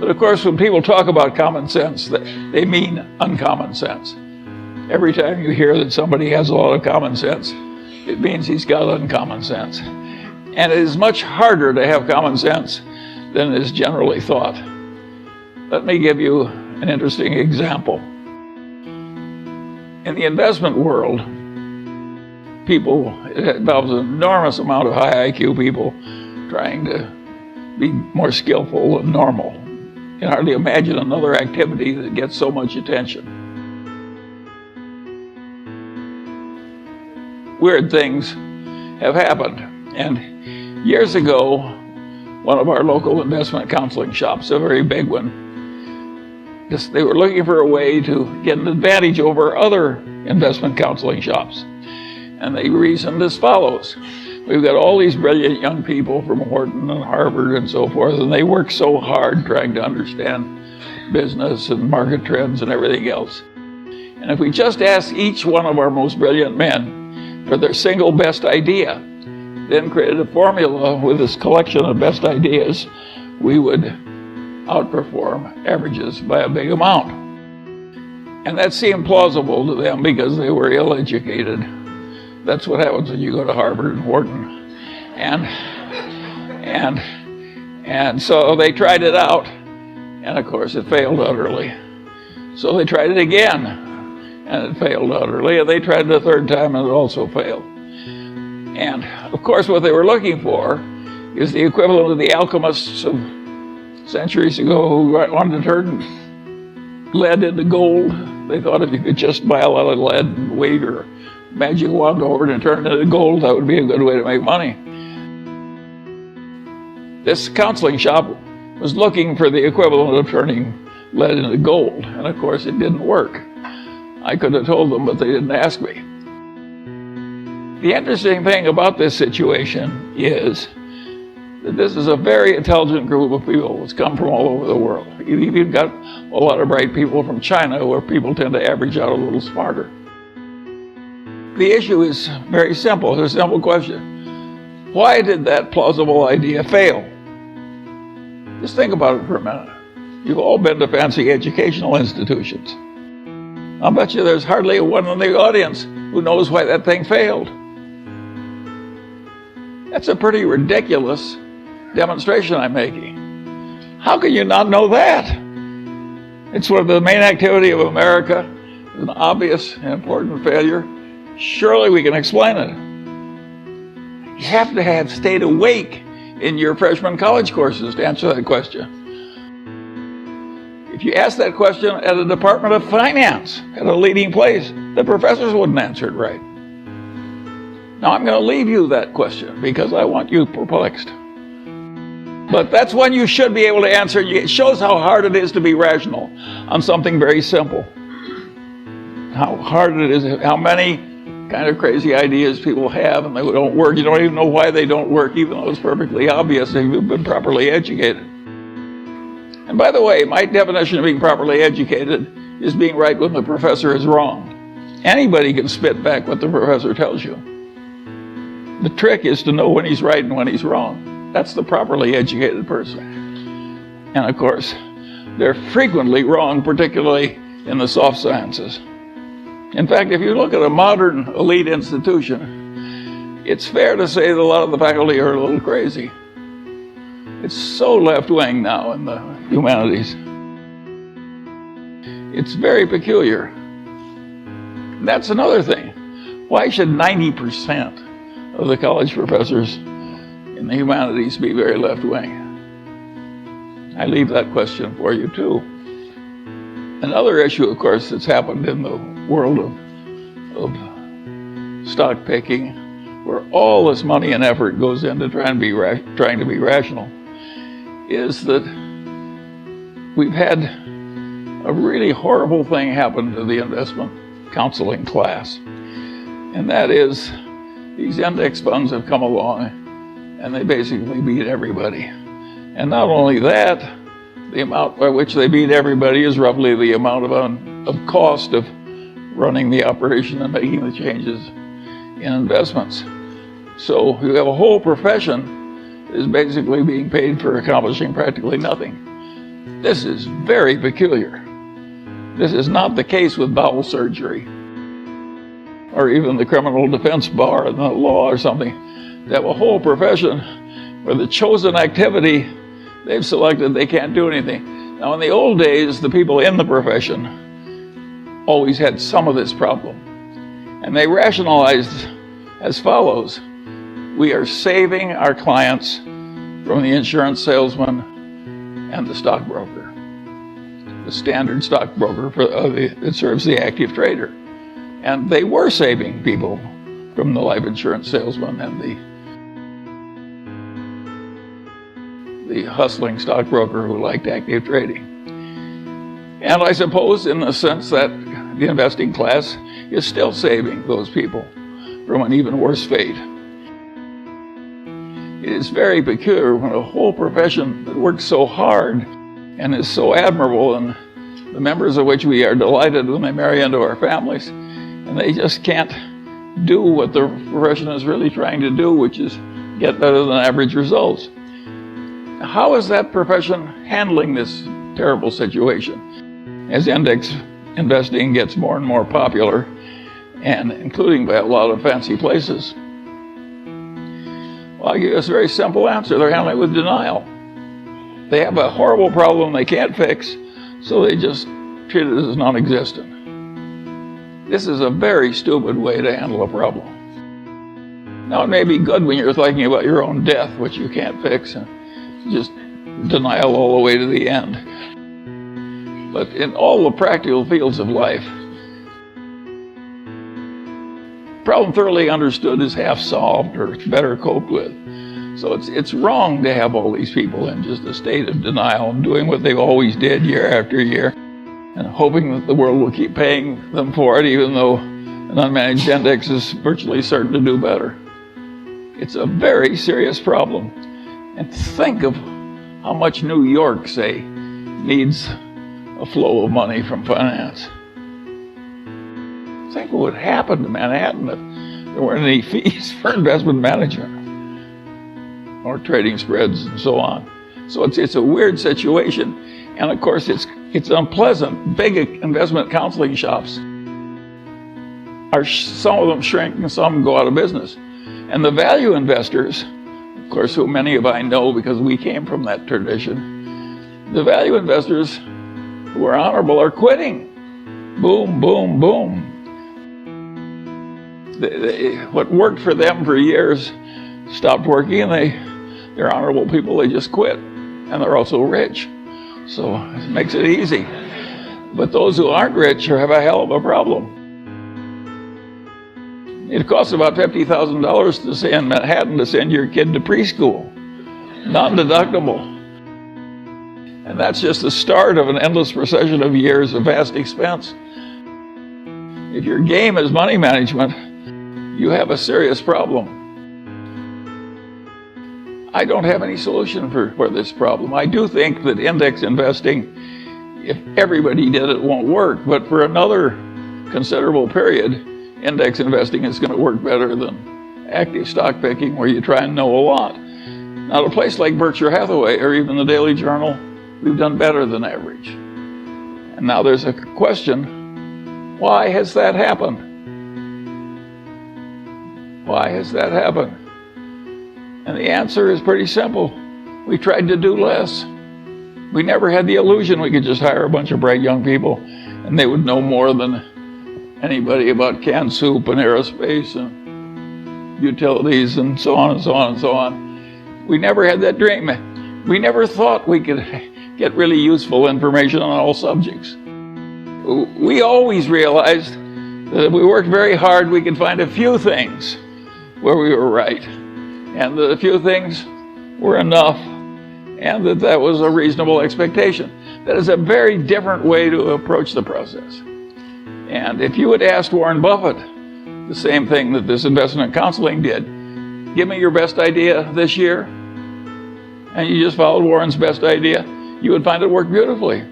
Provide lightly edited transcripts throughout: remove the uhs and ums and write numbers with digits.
But of course, when people talk about common sense, they mean uncommon sense. Every time you hear that somebody has a lot of common sense, it means he's got uncommon sense. And it is much harder to have common sense than is generally thought. Let me give you an interesting example. In the investment world, it involves an enormous amount of high IQ people trying to be more skillful than normal. You can hardly imagine another activity that gets so much attention. Weird things have happened. And years ago, one of our local investment counseling shops, a very big one, they were looking for a way to get an advantage over other investment counseling shops. And they reasoned as follows. We've got all these brilliant young people from Wharton and Harvard and so forth, and they work so hard trying to understand business and market trends and everything else. And if we just ask each one of our most brilliant men for their single best idea, then created a formula with this collection of best ideas, we would outperform averages by a big amount. And that seemed plausible to them because they were ill-educated. That's what happens when you go to Harvard and Wharton. And so they tried it out, and of course it failed utterly. So they tried it again, and it failed utterly, and they tried it a third time, and it also failed. And of course what they were looking for is the equivalent of the alchemists of centuries ago who wanted to turn lead into gold. They thought if you could just buy a lot of lead and wave your magic wand over it and turn it into gold, that would be a good way to make money. This counseling shop was looking for the equivalent of turning lead into gold, and of course it didn't work. I could have told them, but they didn't ask me. The interesting thing about this situation is that this is a very intelligent group of people that's come from all over the world. You've got a lot of bright people from China, where people tend to average out a little smarter. The issue is very simple. It's a simple question. Why did that plausible idea fail? Just think about it for a minute. You've all been to fancy educational institutions. I'll bet you there's hardly one in the audience who knows why that thing failed. That's a pretty ridiculous demonstration I'm making. How can you not know that? It's one of the main activity of America. It's an obvious and important failure. Surely we can explain it. You have to have stayed awake in your freshman college courses to answer that question. If you ask that question at a Department of Finance, at a leading place, the professors wouldn't answer it right. Now I'm going to leave you that question because I want you perplexed. But that's one you should be able to answer. It shows how hard it is to be rational on something very simple. How hard it is, how many kind of crazy ideas people have and they don't work. You don't even know why they don't work, even though it's perfectly obvious if you've been properly educated. And by the way, my definition of being properly educated is being right when the professor is wrong. Anybody can spit back what the professor tells you. The trick is to know when he's right and when he's wrong. That's the properly educated person. And of course, they're frequently wrong, particularly in the soft sciences. In fact, if you look at a modern elite institution, it's fair to say that a lot of the faculty are a little crazy. It's so left-wing now in the humanities. It's very peculiar. That's another thing. Why should 90% of the college professors in the humanities be very left-wing? I leave that question for you too. Another issue, of course, that's happened in the world of stock picking, where all this money and effort goes into trying to be rational, is that we've had a really horrible thing happen to the investment counseling class. And that is, these index funds have come along and they basically beat everybody. And not only that, the amount by which they beat everybody is roughly the amount of cost of running the operation and making the changes in investments. So you have a whole profession that is basically being paid for accomplishing practically nothing. This is very peculiar. This is not the case with bowel surgery or even the criminal defense bar and the law or something. They have a whole profession where the chosen activity they've selected, they can't do anything. Now, in the old days, the people in the profession always had some of this problem. And they rationalized as follows: we are saving our clients from the insurance salesman and the stockbroker, the standard stockbroker that serves the active trader. And they were saving people from the life insurance salesman and the hustling stockbroker who liked active trading. And I suppose in the sense that the investing class is still saving those people from an even worse fate. It is very peculiar when a whole profession that works so hard and is so admirable, and the members of which we are delighted when they marry into our families, and they just can't do what the profession is really trying to do, which is get better than average results. How is that profession handling this terrible situation as index investing gets more and more popular, and including by a lot of fancy places? Well, I'll give you a very simple answer. They're handling it with denial. They have a horrible problem they can't fix, so they just treat it as non-existent. This is a very stupid way to handle a problem. Now, it may be good when you're thinking about your own death, which you can't fix, and just denial all the way to the end. But in all the practical fields of life, problem thoroughly understood is half solved or better coped with. So it's wrong to have all these people in just a state of denial and doing what they always did year after year and hoping that the world will keep paying them for it, even though an unmanaged index is virtually certain to do better. It's a very serious problem. And think of how much New York, say, needs a flow of money from finance. Think what would happen to Manhattan if there weren't any fees for investment management or trading spreads and so on. So it's a weird situation. And of course, it's unpleasant. Big investment counseling shops some of them shrink and some go out of business. And the value investors, of course, who many of I know because we came from that tradition, the value investors who are honorable are quitting. Boom, boom, boom. What worked for them for years stopped working, and they're honorable people, they just quit. And they're also rich. So it makes it easy. But those who aren't rich have a hell of a problem. It costs about $50,000 to say in Manhattan to send your kid to preschool, non-deductible. And that's just the start of an endless procession of years of vast expense. If your game is money management, you have a serious problem. I don't have any solution for this problem. I do think that index investing, if everybody did it, won't work. But for another considerable period, index investing is going to work better than active stock picking, where you try and know a lot. Now, at a place like Berkshire Hathaway or even the Daily Journal, we've done better than average. And now there's a question: why has that happened? Why has that happened? And the answer is pretty simple. We tried to do less. We never had the illusion we could just hire a bunch of bright young people and they would know more than anybody about canned soup and aerospace and utilities and so on and so on and so on. We never had that dream. We never thought we could get really useful information on all subjects. We always realized that if we worked very hard, we could find a few things where we were right. And that a few things were enough, and that was a reasonable expectation. That is a very different way to approach the process. And if you had asked Warren Buffett the same thing that this investment counseling did, give me your best idea this year, and you just followed Warren's best idea, you would find it worked beautifully.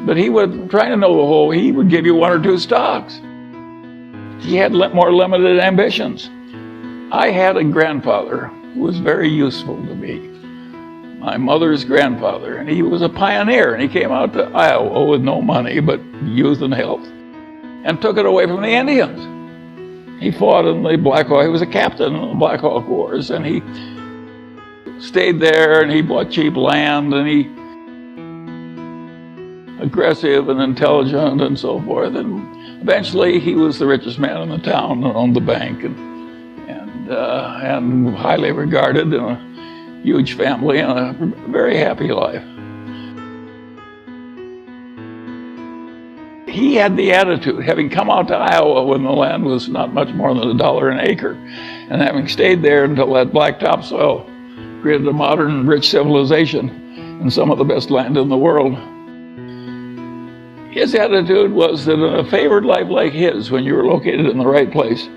But he would, trying to know the whole, he would give you one or two stocks. He had more limited ambitions. I had a grandfather who was very useful to me. my mother's grandfather, and he was a pioneer, and he came out to Iowa with no money but youth and health, and took it away from the Indians. He fought in the Black Hawk. He was a captain in the Black Hawk Wars, and he stayed there, and he bought cheap land, and he aggressive and intelligent and so forth. And eventually, he was the richest man in the town and owned the bank, and highly regarded in a huge family and a very happy life. He had the attitude, having come out to Iowa when the land was not much more than $1 an acre, and having stayed there until that black topsoil created a modern, rich civilization and some of the best land in the world. His attitude was that in a favored life like his, when you were located in the right place,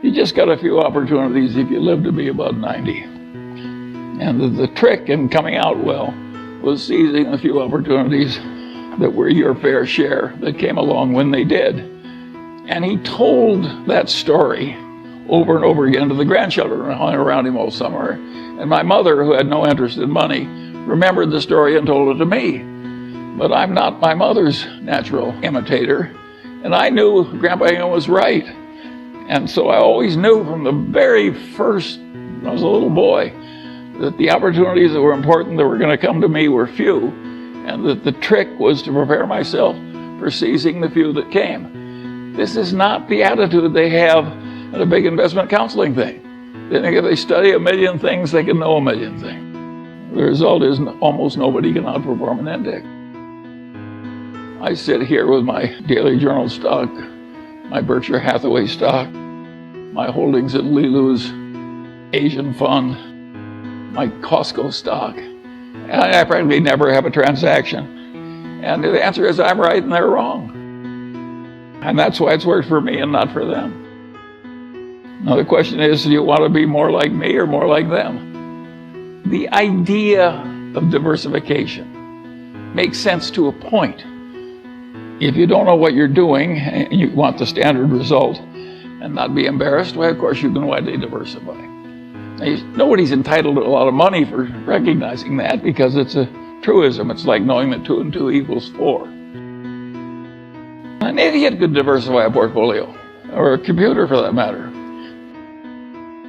you just got a few opportunities if you lived to be about 90. And the trick in coming out well was seizing a few opportunities that were your fair share that came along when they did. And he told that story over and over again to the grandchildren who hung around him all summer. And my mother, who had no interest in money, remembered the story and told it to me. But I'm not my mother's natural imitator, and I knew Grandpa Ingham was right. And so I always knew from the very first, when I was a little boy, that the opportunities that were important that were going to come to me were few, and that the trick was to prepare myself for seizing the few that came. This is not the attitude they have at a big investment counseling thing. They think if they study a million things, they can know a million things. The result is almost nobody can outperform an index. I sit here with my Daily Journal stock, my Berkshire Hathaway stock, my holdings in Lilu's Asian fund, my Costco stock, and I practically never have a transaction. And the answer is I'm right and they're wrong. And that's why it's worked for me and not for them. Now the question is, do you want to be more like me or more like them? The idea of diversification makes sense to a point. If you don't know what you're doing and you want the standard result and not be embarrassed, well, of course you can widely diversify. Now, nobody's entitled to a lot of money for recognizing that because it's a truism. It's like knowing that 2 and 2 equals 4. An idiot could diversify a portfolio, or a computer for that matter.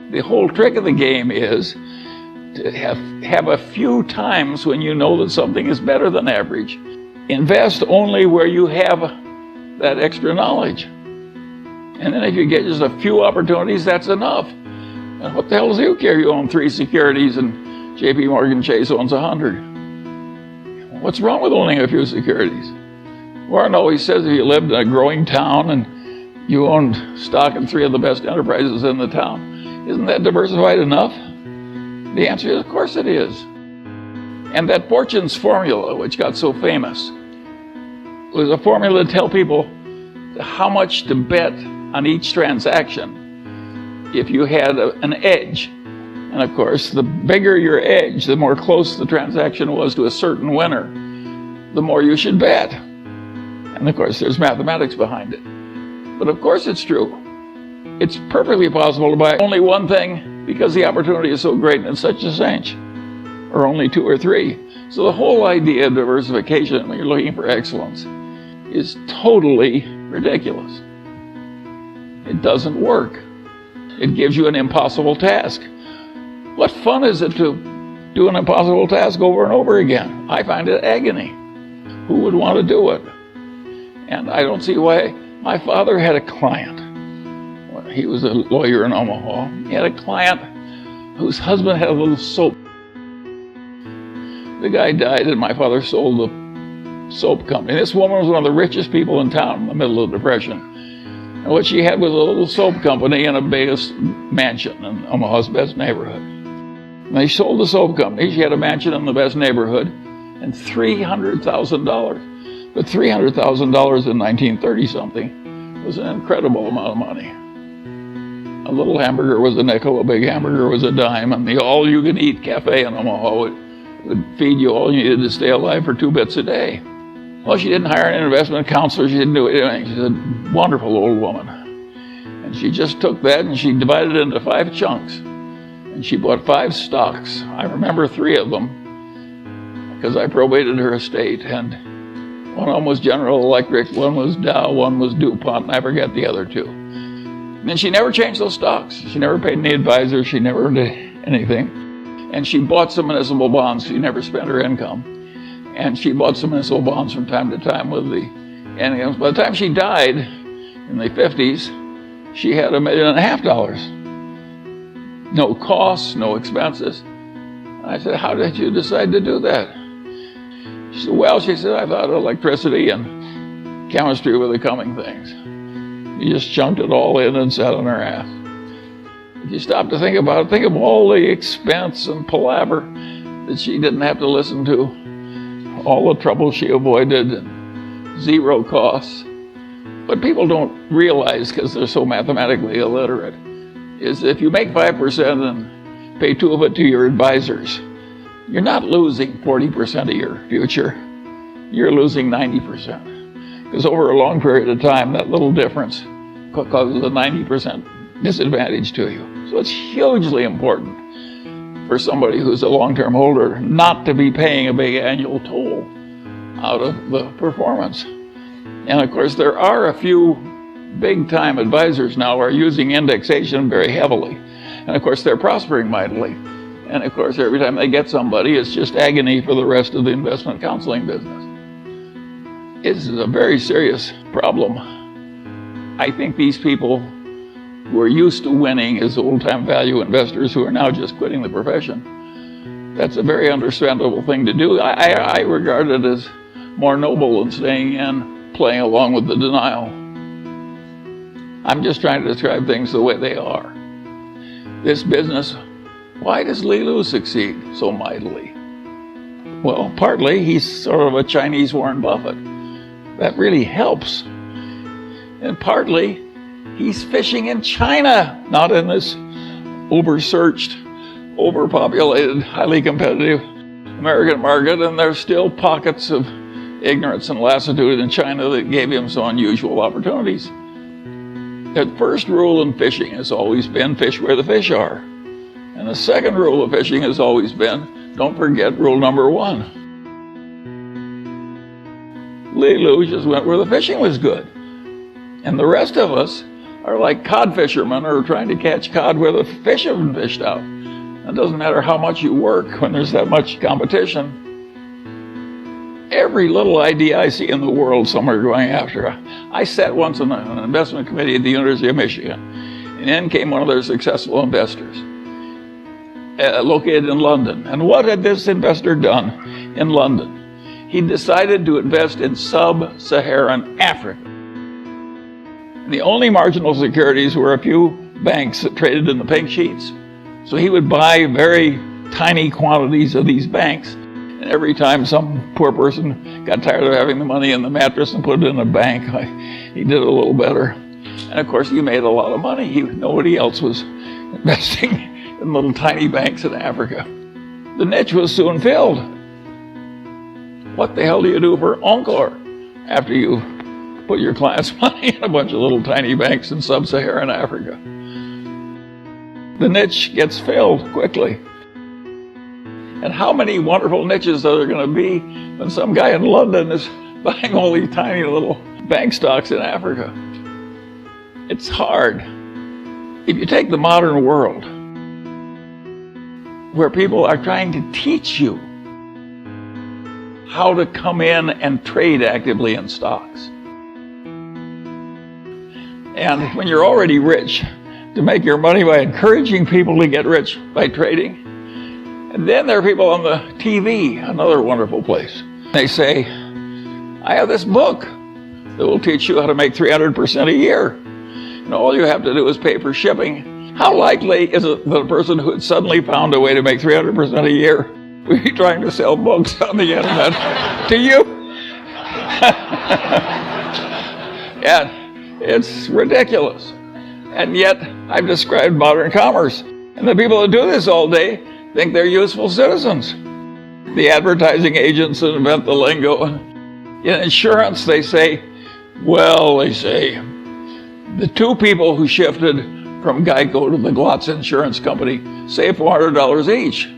The whole trick of the game is to have a few times when you know that something is better than average. Invest only where you have that extra knowledge. And then if you get just a few opportunities, that's enough. And what the hell does you care? You own 3 securities and JP Morgan Chase owns 100. What's wrong with owning a few securities? Warren always says if you lived in a growing town and you owned stock in 3 of the best enterprises in the town, isn't that diversified enough? The answer is, of course it is. And that Fortune's formula, which got so famous, was a formula to tell people how much to bet on each transaction if you had an edge. And of course, the bigger your edge, the more close the transaction was to a certain winner, the more you should bet. And of course, there's mathematics behind it. But of course it's true. It's perfectly possible to buy only one thing because the opportunity is so great and it's such a cinch, or only 2 or 3. So the whole idea of diversification when you're looking for excellence is totally ridiculous. It doesn't work. It gives you an impossible task. What fun is it to do an impossible task over and over again? I find it agony. Who would want to do it? And I don't see why. My father had a client. He was a lawyer in Omaha. He had a client whose husband had a little soap. The guy died and my father sold the soap company. This woman was one of the richest people in town in the middle of the Depression. And what she had was a little soap company and a biggest mansion in Omaha's best neighborhood. And they sold the soap company. She had a mansion in the best neighborhood and $300,000. But $300,000 in 1930-something was an incredible amount of money. A little hamburger was a nickel, a big hamburger was a dime, and the all-you-can-eat cafe in Omaha would feed you all you needed to stay alive for 2 bits a day. Well, she didn't hire an investment counselor. She didn't do anything. She's a wonderful old woman. And she just took that and she divided it into 5 chunks. And she bought 5 stocks. I remember 3 of them. because I probated her estate, and one of them was General Electric, one was Dow, one was DuPont, and I forget the other two. And she never changed those stocks. She never paid any advisor. She never did anything. And she bought some municipal bonds. She never spent her income. And she bought some municipal bonds from time to time with the incomes. By the time she died in the 50s, she had $1.5 million. No costs, no expenses. I said, how did you decide to do that? She said, well, she said, I thought electricity and chemistry were the coming things. You just chunked it all in and sat on her ass. If you stop to think about it, think of all the expense and palaver that she didn't have to listen to, all the trouble she avoided, and zero costs. What people don't realize, because they're so mathematically illiterate, is if you make 5% and pay 2 of it to your advisors, you're not losing 40% of your future. You're losing 90%. Because over a long period of time, that little difference causes a 90% disadvantage to you. So it's hugely important for somebody who's a long-term holder not to be paying a big annual toll out of the performance. And of course, there are a few big-time advisors now who are using indexation very heavily. And of course, they're prospering mightily. And of course, every time they get somebody, it's just agony for the rest of the investment counseling business. This is a very serious problem. I think these people who are used to winning as old-time value investors who are now just quitting the profession, that's a very understandable thing to do. I regard it as more noble than staying in, playing along with the denial. I'm just trying to describe things the way they are. This business, why does Li Lu succeed so mightily? Well, partly he's sort of a Chinese Warren Buffett. That really helps. And partly he's fishing in China, not in this oversearched, overpopulated, highly competitive American market. And there's still pockets of ignorance and lassitude in China that gave him some unusual opportunities. The first rule in fishing has always been fish where the fish are. And the second rule of fishing has always been, don't forget rule number 1. Li Lu just went where the fishing was good. And the rest of us are like cod fishermen who are trying to catch cod where the fish have been fished out. It doesn't matter how much you work when there's that much competition. Every little idea I see in the world, some are going after. I sat once on an investment committee at the University of Michigan, and in came one of their successful investors, located in London. And what had this investor done in London? He decided to invest in sub-Saharan Africa. And the only marginal securities were a few banks that traded in the pink sheets. So he would buy very tiny quantities of these banks. And every time some poor person got tired of having the money in the mattress and put it in a bank, he did a little better. And of course, he made a lot of money. Nobody else was investing in little tiny banks in Africa. The niche was soon filled. What the hell do you do for encore after you put your clients' money in a bunch of little tiny banks in sub-Saharan Africa? The niche gets filled quickly. And how many wonderful niches are there going to be when some guy in London is buying all these tiny little bank stocks in Africa? It's hard. If you take the modern world, where people are trying to teach you how to come in and trade actively in stocks. And when you're already rich, to make your money by encouraging people to get rich by trading. And then there are people on the TV, another wonderful place. They say, I have this book that will teach you how to make 300% a year. And all you have to do is pay for shipping. How likely is it that a person who had suddenly found a way to make 300% a year would be trying to sell books on the internet to you? Yeah, it's ridiculous. And yet, I've described modern commerce. And the people that do this all day think they're useful citizens. The advertising agents that invent the lingo. In insurance, they say, the 2 people who shifted from Geico to the Glotz Insurance Company save $400 each.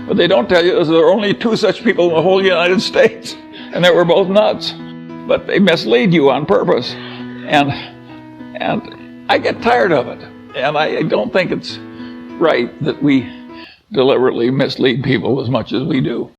What they don't tell you is there are only two such people in the whole United States, and they were both nuts. But they mislead you on purpose. And I get tired of it. And I don't think it's right that we deliberately mislead people as much as we do.